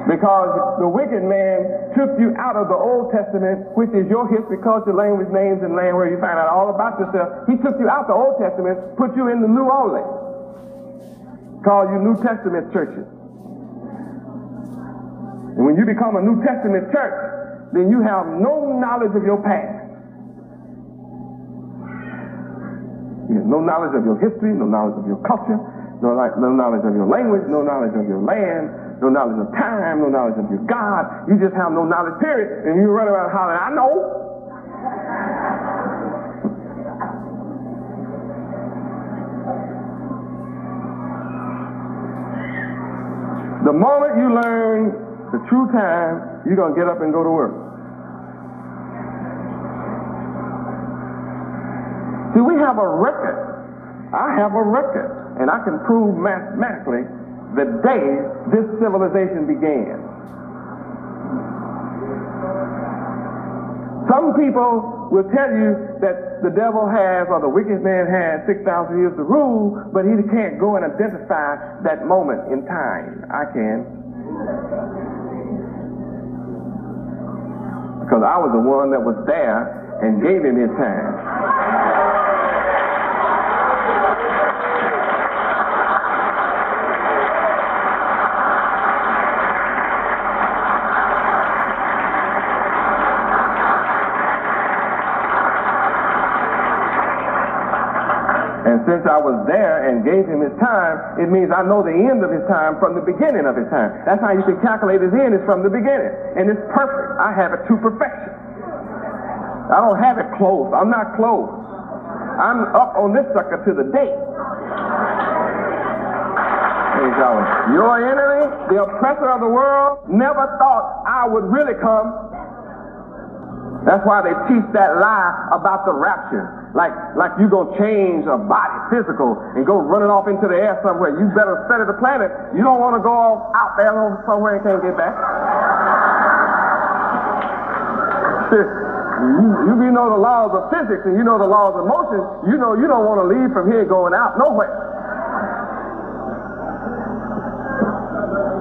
Because the wicked man took you out of the Old Testament, which is your history, culture, language, names, and land, where you find out all about yourself. He took you out the Old Testament, put you in the New only. Called you New Testament churches. And when you become a New Testament church, then you have no knowledge of your past. You have no knowledge of your history, no knowledge of your culture, no knowledge of your language, no knowledge of your land, no knowledge of time, no knowledge of your God. You just have no knowledge, period. And you run around hollering, I know. The moment you learn the true time, you're going to get up and go to work. See, we have a record. I have a record. And I can prove mathematically the day this civilization began. Some people will tell you that the devil has, or the wicked man has 6,000 years to rule, but he can't go and identify that moment in time. I can. Because I was the one that was there and gave him his time. And since I was there and gave him his time, it means I know the end of his time from the beginning of his time. That's how you can calculate his end, is from the beginning. And it's perfect. I have it to perfection. I don't have it close. I'm not close. I'm up on this sucker to the date. Your enemy, the oppressor of the world, never thought I would really come. That's why they teach that lie about the rapture. Like you gonna change a body, physical, and go running off into the air somewhere. You better study the planet. You don't want to go out there somewhere and can't get back. You know the laws of physics and you know the laws of motion. You know you don't want to leave from here going out nowhere.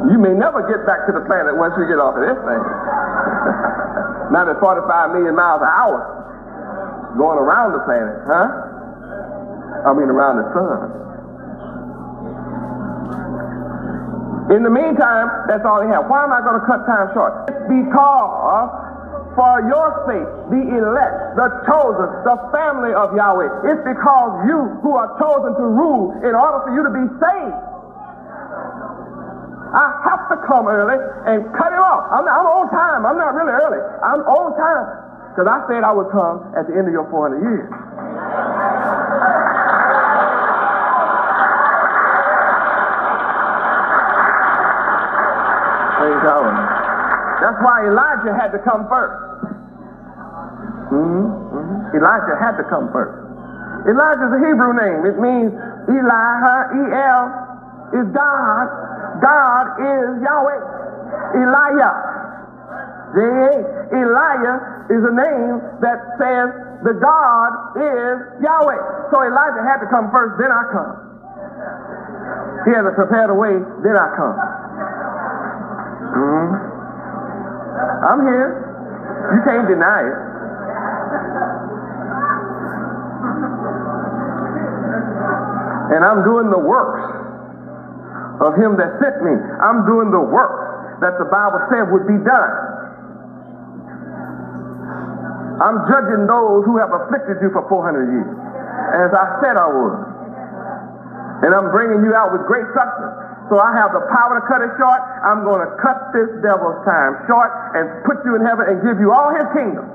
You may never get back to the planet once you get off of this thing. Not at 45 million miles an hour going around the planet, huh? I mean around the sun. In the meantime, that's all they have. Why am I going to cut time short? It's because for your sake, the elect, the chosen, the family of Yahweh, it's because you who are chosen to rule in order for you to be saved. I have to come early and cut it off. I'm on time. I'm not really early. I'm on time. Because I said I would come at the end of your 400 years. Praise God. That's why Elijah had to come first. Elijah had to come first. Elijah is a Hebrew name. It means Elijah, E-L, is God. God is Yahweh. Elijah. Elijah is a name that says the God is Yahweh. So Elijah had to come first, then I come. He had to prepare the way, then I come. I'm here. You can't deny it. And I'm doing the works of him that sent me. I'm doing the works that the Bible said would be done. I'm judging those who have afflicted you for 400 years, as I said I would. And I'm bringing you out with great substance. So I have the power to cut it short. I'm going to cut this devil's time short and put you in heaven and give you all his kingdom.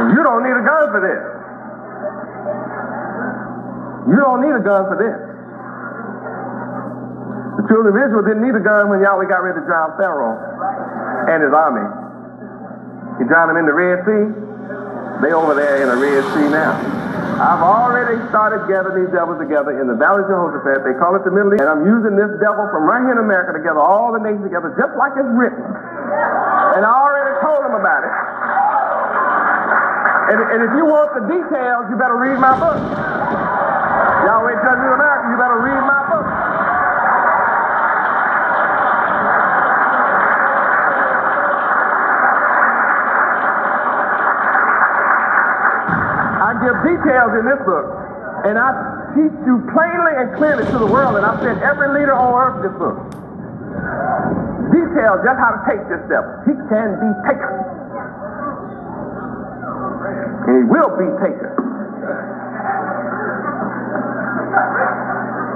You don't need a gun for this. You don't need a gun for this. The children of Israel didn't need a gun when Yahweh got ready to drown Pharaoh and his army. He drowned them in the Red Sea. They over there in the Red Sea now. I've already started gathering these devils together in the Valley of Jehoshaphat. They call it the Middle East. And I'm using this devil from right here in America to gather all the nations together just like it's written. And I already told them about it. And if you want the details, you better read my book. Yahweh Judges of America, you better read my book. I give details in this book, and I teach you plainly and clearly to the world, and I've sent every leader on earth this book. Details just how to take this devil. He can be taken. And he will be taken.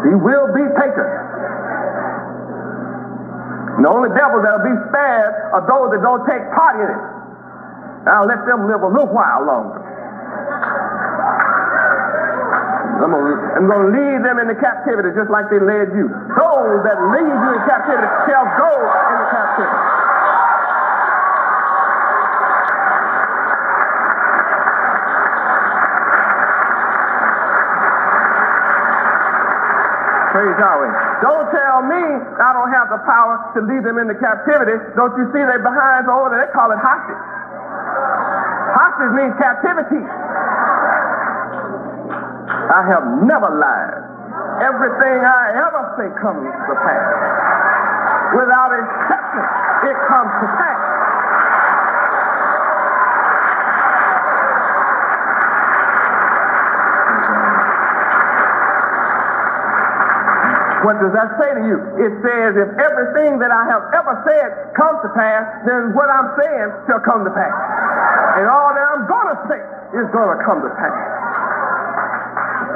He will be taken. And the only devils that will be spared are those that don't take part in it. I'll let them live a little while longer. I'm going to lead them into captivity just like they led you. Those that lead you in captivity shall go into captivity. Praise Yahweh. Don't tell me I don't have the power to lead them into captivity. Don't you see their behinds over there? They call it hostage. Hostage means captivity. I have never lied. Everything I ever say comes to pass. Without exception, it comes to pass. What does that say to you? It says if everything that I have ever said comes to pass, then what I'm saying shall come to pass. And all that I'm going to say is going to come to pass.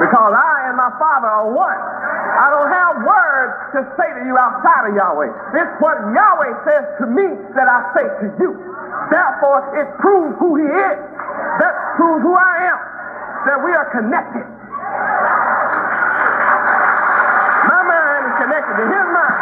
Because I and my Father are one. I don't have words to say to you outside of Yahweh. It's what Yahweh says to me that I say to you. Therefore, it proves who He is. That proves who I am. That we are connected. My mind is connected to His mind.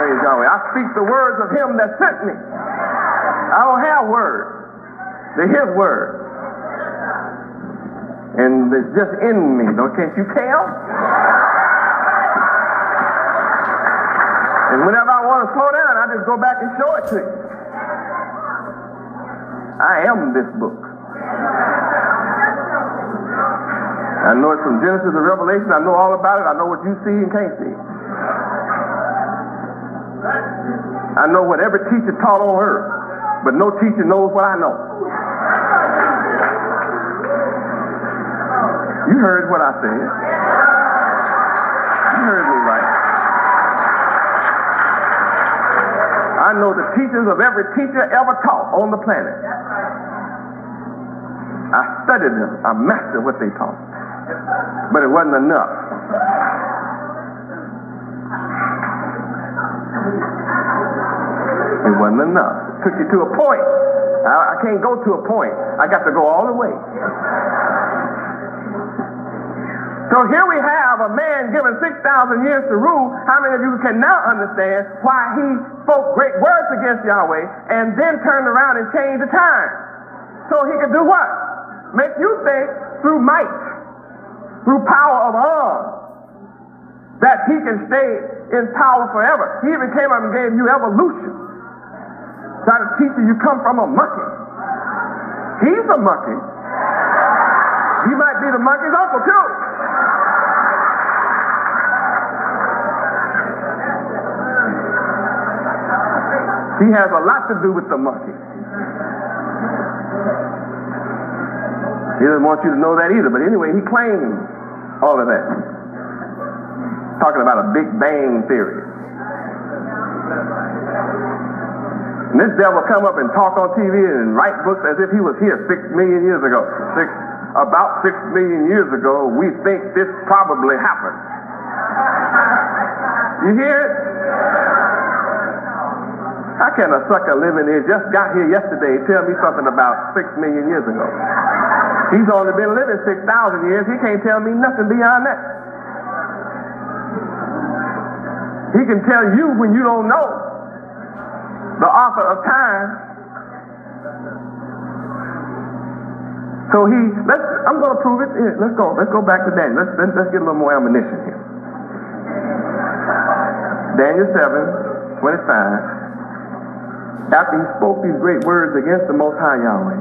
Yahweh. I speak the words of Him that sent me. I don't have words. They're His words. And it's just in me. Can't you tell? And whenever I want to slow down, I just go back and show it to you. I am this book. I know it from Genesis to Revelation. I know all about it. I know what you see and can't see. I know what every teacher taught on earth, but no teacher knows what I know. You heard what I said. You heard me right. I know the teachers of every teacher ever taught on the planet. I studied them. I mastered what they taught. But it wasn't enough. It wasn't enough. It took you to a point. I can't go to a point. I got to go all the way. So here we have a man given 6,000 years to rule. How many of you can now understand why he spoke great words against Yahweh and then turned around and changed the time? So he could do what? Make you think through might, through power of arms, that he can stay in power forever. He even came up and gave you evolution. Try to teach you come from a monkey. He's a monkey. He might be the monkey's uncle too. He has a lot to do with the monkey. He doesn't want you to know that either, but anyway, he claims all of that. Talking about a Big Bang theory. And this devil come up and talk on TV and write books as if he was here 6 million years ago. About 6 million years ago, we think this probably happened. You hear it? How can a sucker living here just got here yesterday tell me something about 6 million years ago? He's only been living 6,000 years. He can't tell me nothing beyond that. He can tell you when you don't know. The author of time. So I'm going to prove it. Here, let's go back to Daniel. Let's get a little more ammunition here. Daniel 7:25. After he spoke these great words against the Most High Yahweh,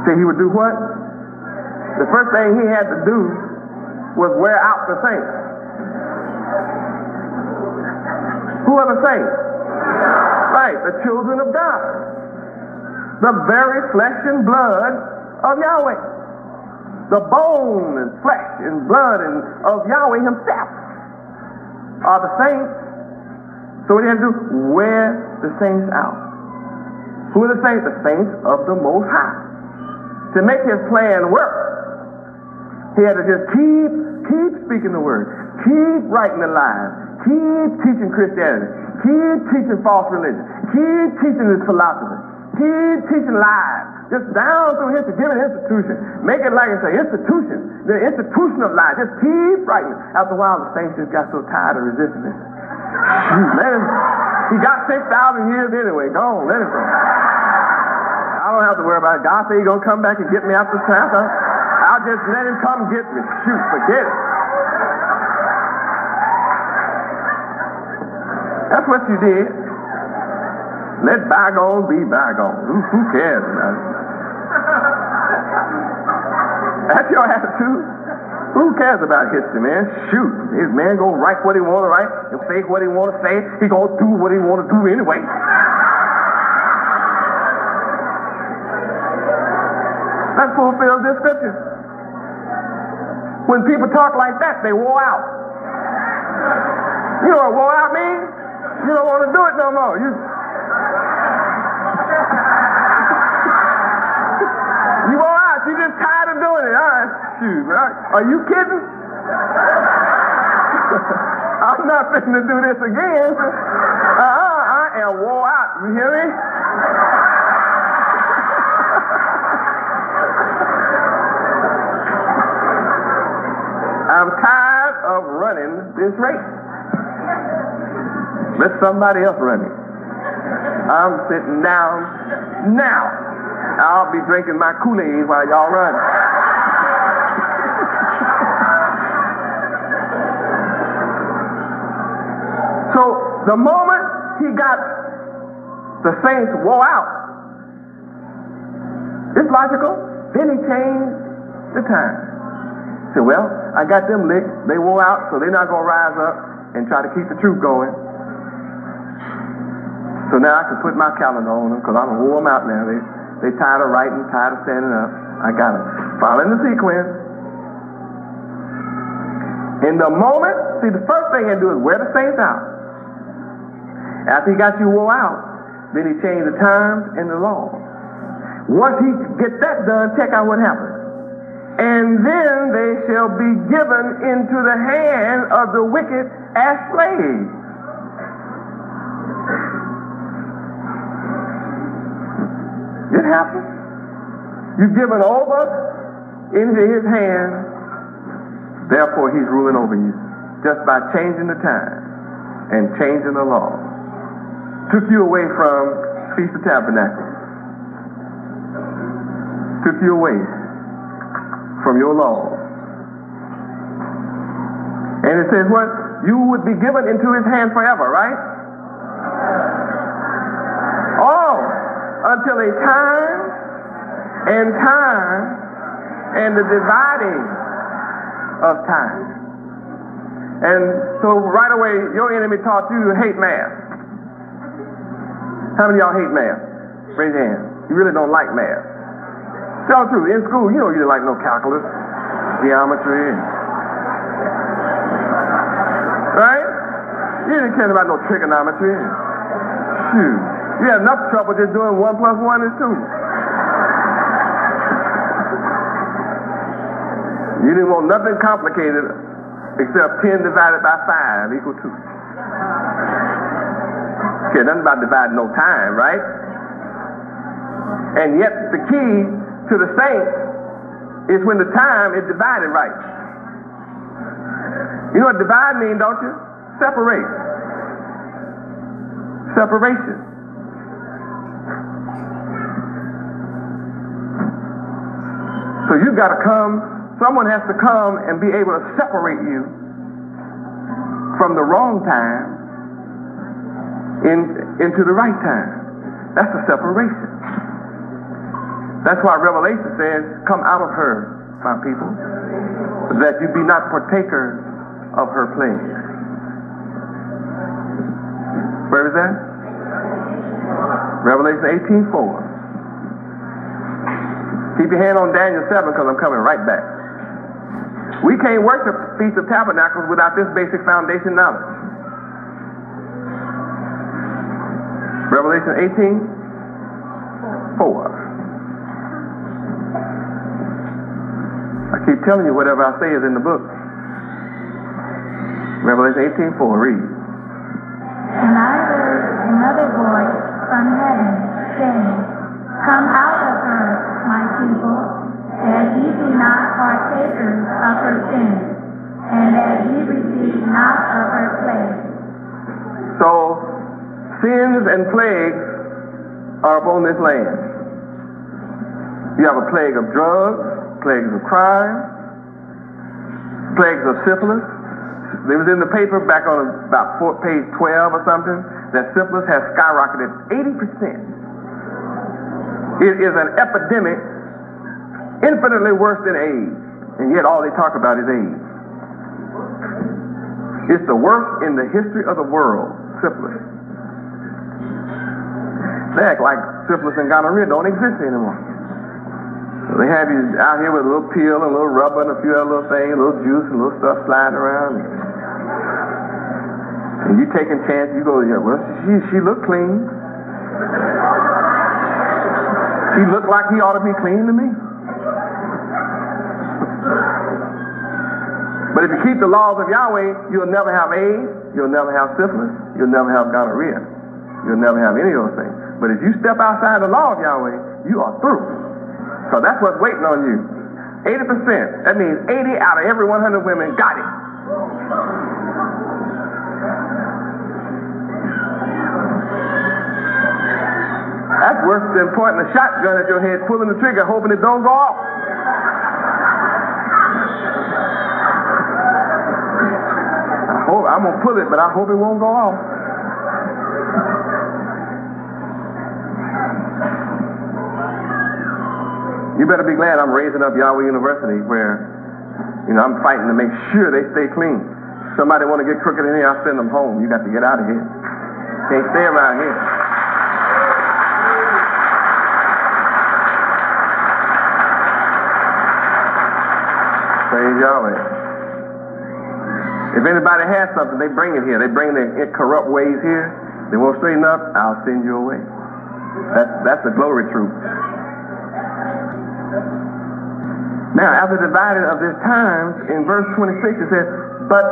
said he would do what? The first thing he had to do was wear out the saints. Who are the saints? Right, the children of God. The very flesh and blood of Yahweh. The bone and flesh and blood of Yahweh himself are the saints. So what he had to do? Wear the saints out. Who are the saints? The saints of the Most High. To make his plan work, he had to just keep speaking the word, keep writing the lies, keep teaching Christianity, keep teaching false religion, keep teaching this philosophy, keep teaching lies, just down through history, give it an institution, make it like it's an institution, the institution of lies, just keep writing. After a while, the saints just got so tired of resisting it. Shoot, let him, he got 6,000 years anyway, go on, let him go. I don't have to worry about it. God said he's going to come back and get me after this time. I'll just let him come get me. Shoot, forget it. That's what you did. Let bygones be bygones. Who cares about it? That's your attitude. Who cares about history, man? Shoot. His man going to write what he want to write and say what he want to say. He going to do what he want to do anyway. That fulfills this scripture. When people talk like that, they wore out. You know what wore out means? You don't want to do it no more. You wore out. You just tired of doing it. All right. Shoot. Are you kidding? I'm not fitting to do this again. I am wore out. You hear me? I'm tired of running this race. Let somebody else run it. I'm sitting down now. I'll be drinking my Kool-Aid while y'all run. So the moment he got the saints wore out, it's logical. Then he changed the time. He said, well, I got them licked. They wore out, so they're not going to rise up and try to keep the truth going. So now I can put my calendar on them because I'm going to wore them out now. They tired of writing, tired of standing up. I got them. Following the sequence. In the moment, see, the first thing he had to do is wear the saints out. After he got you wore out, then he changed the times and the law. Once he gets that done, check out what happens. And then they shall be given into the hand of the wicked as slaves. It happens. You've given over into his hand, therefore he's ruling over you. Just by changing the time and changing the law. Took you away from Feast of Tabernacles. Took you away from your law. And it says what? You would be given into his hand forever, right? Oh, until a time and the dividing of time. And so right away, your enemy taught you to hate math. How many of y'all hate math? Raise your hand. You really don't like math. Tell the truth. In school, you know you didn't like no calculus, geometry. Right? You didn't care about no trigonometry. Shoot. You had enough trouble just doing 1 + 1 is 2. You didn't want nothing complicated except 10 divided by 5 = 2. Okay, nothing about dividing no time, right? And yet the key to the saints is when the time is divided right. You know what divide means, don't you? Separate. Separation. So you've got to come, someone has to come and be able to separate you from the wrong time into the right time. That's the separation. That's why Revelation says, come out of her, my people, that you be not partakers of her plagues. Where is that? Revelation 18:4. Keep your hand on Daniel 7 because I'm coming right back. We can't worship Feast of Tabernacles without this basic foundation knowledge. Revelation 18:4. I keep telling you whatever I say is in the book. Revelation 18:4. Read. And I heard another voice from heaven saying, come out of her, my people, that ye be not partakers of her sins, and that ye receive not of her plagues. So, sins and plagues are upon this land. You have a plague of drugs, plagues of crime, plagues of syphilis. It was in the paper back on about page 12 or something that syphilis has skyrocketed 80%. It is an epidemic infinitely worse than AIDS, and yet all they talk about is AIDS. It's the worst in the history of the world, syphilis. They act like syphilis and gonorrhea don't exist anymore. So they have you out here with a little pill and a little rubber and a few other little things, a little juice and a little stuff sliding around. And you taking chances, you go, yeah, well, she looked clean. He looked like he ought to be clean to me. But if you keep the laws of Yahweh, you'll never have AIDS, you'll never have syphilis, you'll never have gonorrhea. You'll never have any of those things. But if you step outside the law of Yahweh, you are through. So that's what's waiting on you. 80%. That means 80 out of every 100 women got it. That's worse than pointing a shotgun at your head, pulling the trigger, hoping it don't go off. I'm going to pull it, but I hope it won't go off. You better be glad I'm raising up Yahweh University where, I'm fighting to make sure they stay clean. Somebody want to get crooked in here, I'll send them home. You got to get out of here. Can't stay around here. Praise Yahweh. If anybody has something, they bring it here. They bring their corrupt ways here. They won't straighten up, I'll send you away. That's the glory truth. Now, after divided of this times, in verse 26 it says, but,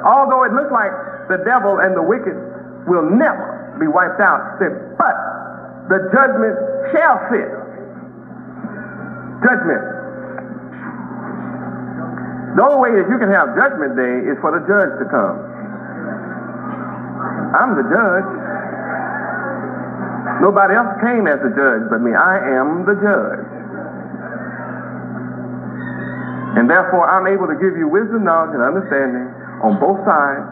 although it looks like the devil and the wicked will never be wiped out, it said, but the judgment shall sit. Judgment. The only way that you can have judgment day is for the judge to come. I'm the judge. Nobody else came as the judge but me. I am the judge. And therefore, I'm able to give you wisdom, knowledge, and understanding on both sides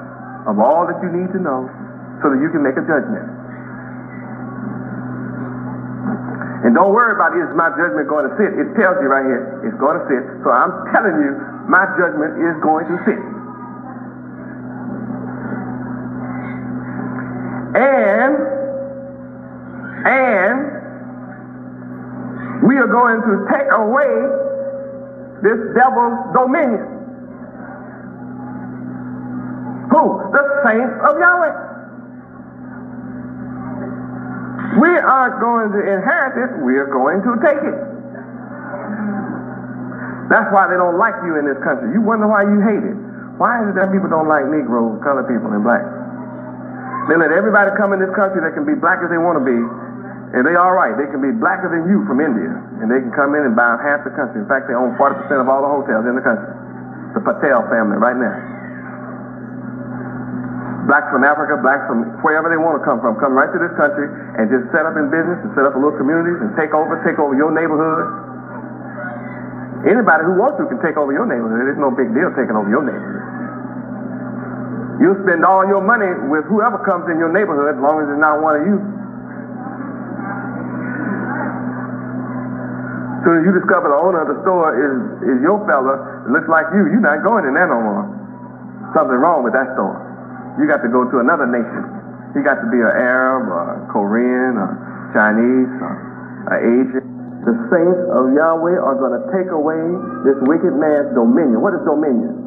of all that you need to know so that you can make a judgment. And don't worry about, is my judgment going to sit? It tells you right here, it's going to sit. So I'm telling you, my judgment is going to sit. And we are going to take away this devil's dominion. Who? The saints of Yahweh. We aren't going to inherit it, we are going to take it. That's why they don't like you in this country. You wonder why you hate it. Why is it that people don't like Negroes, colored people, and blacks? They let everybody come in this country that can be black as they want to be, and they all right. They can be blacker than you from India, and they can come in and buy half the country. In fact, they own 40% of all the hotels in the country. the Patel family right now. Blacks from Africa, blacks from wherever they want to come from, come right to this country and just set up in business and set up in little communities and take over your neighborhood. Anybody who wants to can take over your neighborhood. It's no big deal taking over your neighborhood. You'll spend all your money with whoever comes in your neighborhood as long as it's not one of you. As soon as you discover the owner of the store is your fella, it looks like you're not going in there no more. Something wrong with that store. You got to go to another nation. You got to be an Arab or Korean or Chinese or Asian. The saints of Yahweh are going to take away this wicked man's dominion. What is dominion?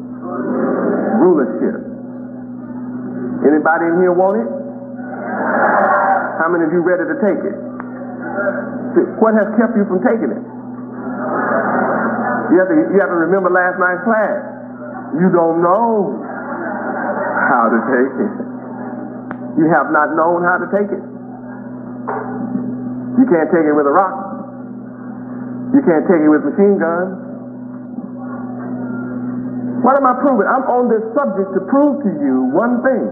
Rulership. Anybody in here want it? How many of you ready to take it? What has kept you from taking it? You have to remember last night's class. You don't know how to take it. You have not known how to take it. You can't take it with a rock. You can't take it with machine guns. What am I proving? I'm on this subject to prove to you one thing,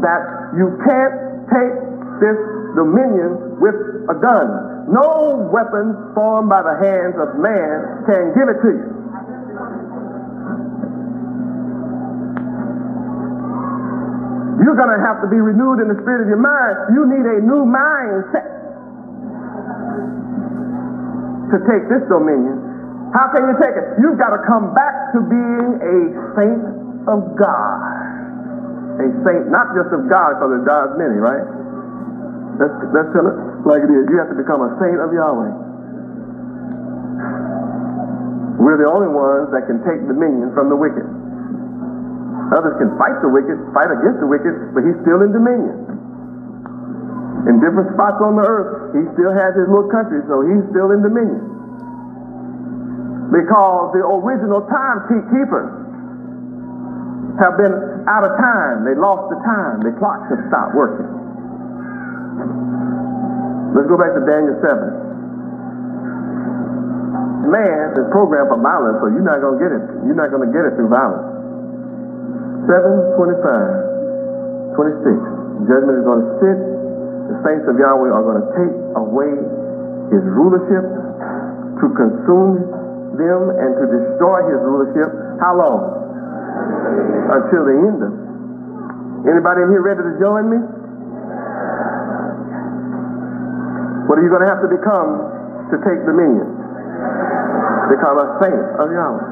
that you can't take this dominion with a gun. No weapon formed by the hands of man can give it to you. You're going to have to be renewed in the spirit of your mind. You need a new mindset to take this dominion. How can you take it? You've got to come back to being a saint of God. A saint, not just of God, because there's God's many, right? Let's tell it like it is. You have to become a saint of Yahweh. We're the only ones that can take dominion from the wicked. Others can fight the wicked, fight against the wicked, but he's still in dominion. In different spots on the earth, he still has his little country, so he's still in dominion. Because the original timekeepers have been out of time. They lost the time. The clocks have stopped working. Let's go back to Daniel 7. Man is programmed for violence, so you're not going to get it. You're not going to get it through violence. 7:25, 26. Judgment is going to sit. The saints of Yahweh are going to take away his rulership, to consume them and to destroy his rulership. How long? Until the end of it. Anybody in here ready to join me? What are you going to have to become to take dominion? Become a saint of Yahweh.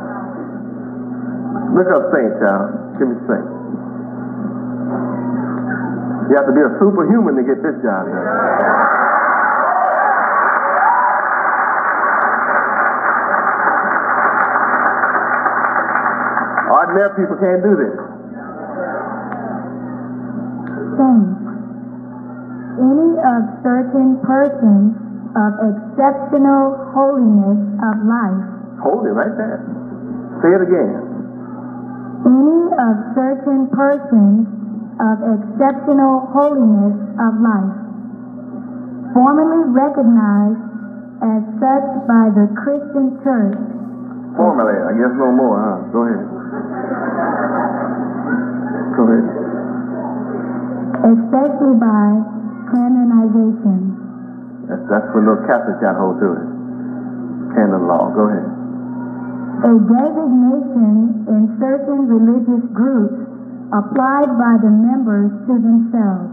Look up saint, child. Give me saint. You have to be a superhuman to get this job done. Ordinary people can't do this. Saint. Any of certain persons of exceptional holiness of life. Hold it right there. Say it again. Any of certain persons of exceptional holiness of life, formerly recognized as such by the Christian church. Formerly, I guess no more, huh? Go ahead. Go ahead. Especially by canonization. That's when those Catholics got hold to it. Canon law. Go ahead. A designation in certain religious groups applied by the members to themselves.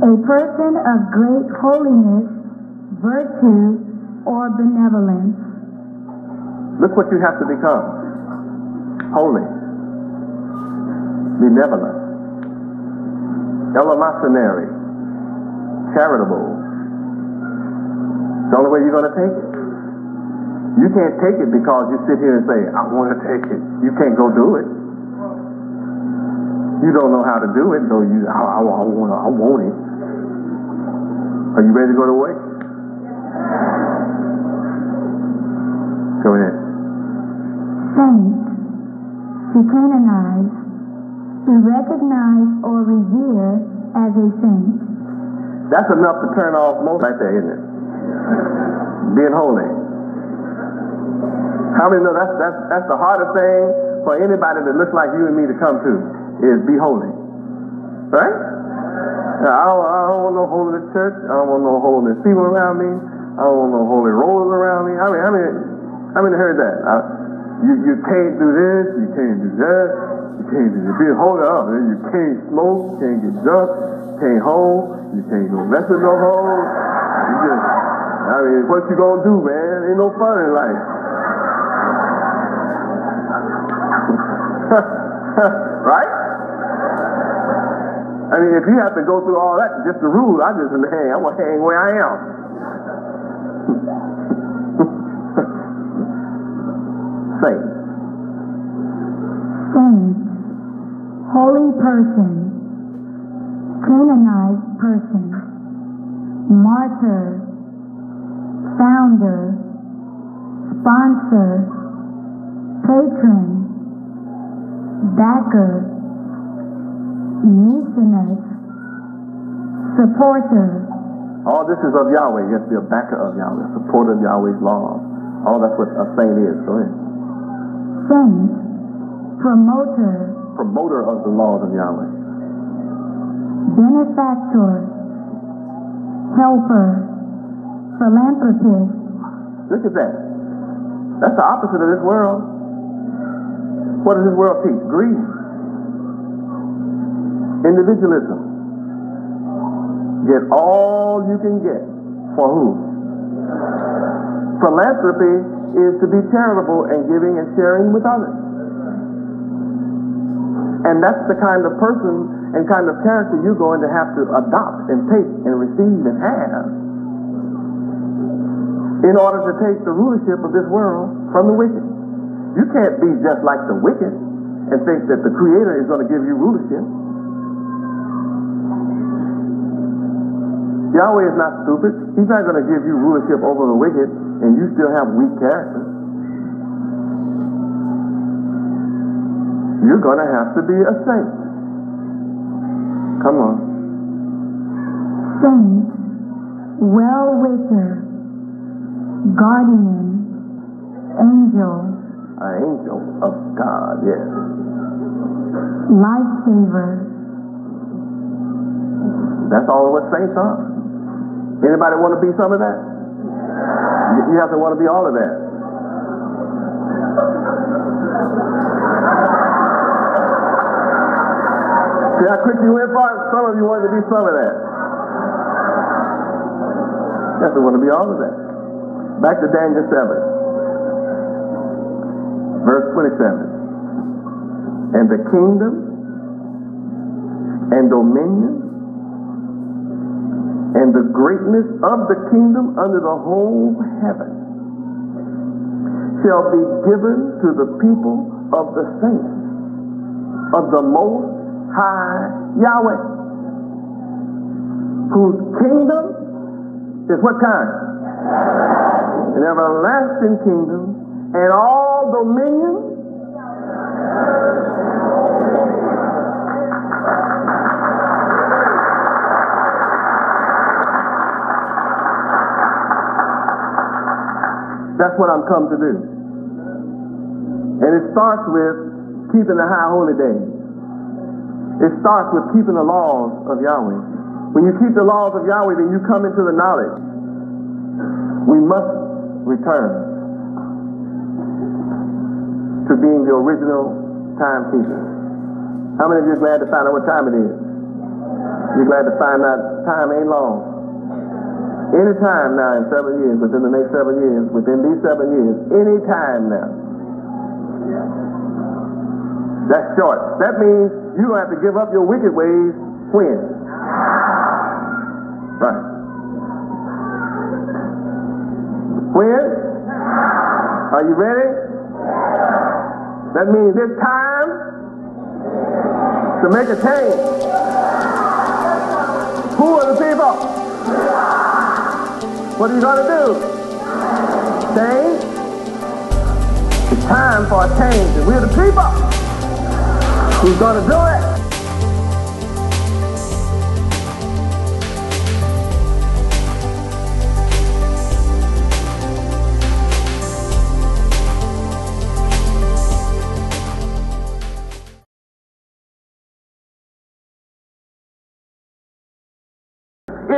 A person of great holiness, virtue, or benevolence. Look what you have to become. Holy. Benevolent. Eleemosynary. Charitable. It's the only way you're going to take it. You can't take it because you sit here and say, I want to take it. You can't go do it. You don't know how to do it, though I want it. Are you ready to go to work? Go ahead. Saint. To canonize. To recognize or revere as a saint. That's enough to turn off most right there, isn't it? Being holy. How many know that's the hardest thing for anybody that looks like you and me to come to, is be holy. Right? Now, I don't want no holiness church. I don't want no holiness people around me. I don't want no holy rollers around me. How many heard that? You can't do this, you can't do that, you can't do this. Be holy up. You can't smoke, you can't get drunk, you can't hold, you can't go mess with no hoes. What you gonna do, man? Ain't no fun in life. Right? I mean, if you have to go through all that, just the rules, I'm gonna hang where I am. Saint. Saint, holy person, canonized person, martyr, founder, sponsor, patron, backer, missionary, supporter. All this is of Yahweh. You have to be a backer of Yahweh, a supporter of Yahweh's laws. All that's what a saint is. Go ahead. Saint, promoter. Promoter of the laws of Yahweh. Benefactor, helper, philanthropist. Look at that. That's the opposite of this world. What does this world teach? Greed. Individualism. Get all you can get. For who? Philanthropy is to be charitable and giving and sharing with others. And that's the kind of person and kind of character you're going to have to adopt and take and receive and have in order to take the rulership of this world from the wicked. You can't be just like the wicked and think that the Creator is going to give you rulership. Yahweh is not stupid. He's not going to give you rulership over the wicked and you still have weak character. You're going to have to be a saint. Come on. Saint, well-wisher, guardian, angel. An angel of God, yes. Lifesaver. That's all what saints are. Anybody want to be some of that? You have to want to be all of that. See how quick you went for it? Some of you wanted to be some of that. You have to want to be all of that. Back to Daniel 7, verse 27. And the kingdom and dominion and the greatness of the kingdom under the whole heaven shall be given to the people of the saints of the Most High Yahweh, whose kingdom is what kind? An everlasting kingdom, and all dominion That's what I'm come to do. And it starts with keeping the high holy days. It starts with keeping the laws of Yahweh. When you keep the laws of Yahweh, then you come into the knowledge. We must return to being the original timekeepers. How many of you are glad to find out what time it is? You're glad to find out time ain't long. Any time now in 7 years, within the next 7 years, within these 7 years, any time now. That's short. That means you don't have to give up your wicked ways when? Right. When? Are you ready? That means it's time to make a change. Who are the people? What are you going to do? Change? It's time for a change, and we're the people who's going to do it.